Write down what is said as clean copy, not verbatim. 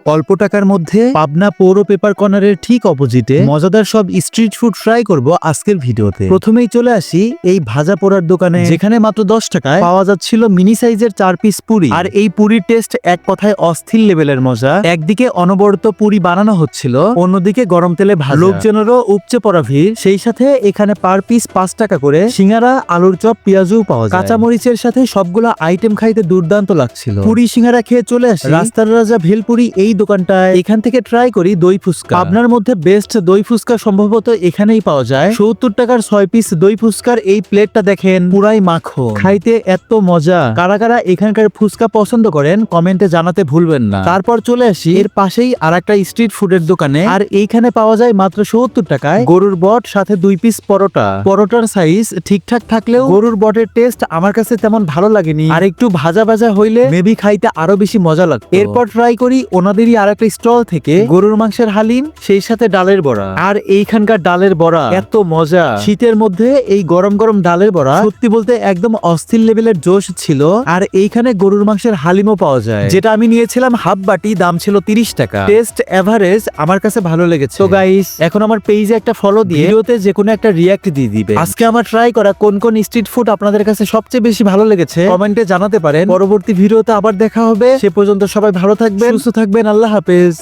অল্প টাকার মধ্যে পাবনা পৌর পেপার কর্নারের ঠিক অপোজিটে মজাদার সব স্ট্রিট ফুড ট্রাই করব আজকের ভিডিওতে। প্রথমেই চলে আসি এই ভাজা পোড়ার দোকানে, যেখানে মাত্র 10 টাকায় পাওয়া যাচ্ছিল মিনি সাইজের 4 পিস পুরি। আর এই পুরির টেস্ট এক কথায় অস্থির লেভেলের মজা। একদিকে অনবরত পুরি বানানো হচ্ছিল, অন্যদিকে গরম তেলে ভাজা। লোকজনেরও উপচে পড়া ভিড়। সেই সাথে এখানে পার পিস 5 টাকা করে সিঙ্গারা, আলুর চপ, পেঁয়াজও পাওয়া যায়। কাঁচা মরিচের সাথে সবগুলা আইটেম খাইতে দুর্দান্ত লাগছিল। পুরি সিঙ্গারা খেয়ে চলে আসি রাস্তার রাজা ভেলপুরি এই দোকানটায়। এখান থেকে ট্রাই করি দই ফুচকা। আপনার মধ্যে বেস্ট দই ফুচকা সম্ভবত এখানেই পাওয়া যায়। 70 টাকার 6 পিস দই ফুচকার এই প্লেটটা দেখেন, পুরাই মাখন, খাইতে এত মজা। কারা কারা এখানকার ফুচকা পছন্দ করেন কমেন্টে জানাতে ভুলবেন না। তারপর চলে আসি এর পাশেই আর একটা স্ট্রিট ফুডের দোকানে। আর এইখানে পাওয়া যায় মাত্র 70 টাকায় গরুর বট, সাথে 2 পিস পরোটা। পরোটার সাইজ ঠিকঠাক থাকলেও গরুর বটের টেস্ট আমার কাছে তেমন ভালো লাগেনি। আর একটু ভাজা ভাজা হইলে মেবি খাইতে আরো বেশি মজা লাগতো। এরপর ট্রাই করি ওনাদেরই আর একটা স্টল থেকে গরুর মাংসের হালিম, সেই সাথে ডালের বড়া। আর এইখানকার ডালের বড়া এত মজা। শীতের মধ্যে এই গরম গরম ডালের বড়া সত্যি বলতে একদম অস্থির লেভেলের জোশ ছিল। আর এইখানে গরুর মাংসের হালিমও পাওয়া যায়, যেটা আমি নিয়েছিলাম হাফ বাটি, দাম ছিল 30 টাকা। টেস্ট এভারেজ, আমার কাছে ভালো লেগেছে। তো গাইস, এখন আমার পেজে একটা ফলো দিয়ে ভিডিওতে যে কোনো একটা রিয়াক্ট দিয়ে দিবে। আজকে আমার ট্রাই করা কোন কোন স্ট্রিট ফুড আপনাদের কাছে সবচেয়ে বেশি ভালো লেগেছে কমেন্টে জানাতে পারেন। পরবর্তী ভিডিওতে আবার দেখা হবে। সে পর্যন্ত সবাই ভালো থাকবেন, সুস্থ থাকবেন। আল্লাহ হাফেজ।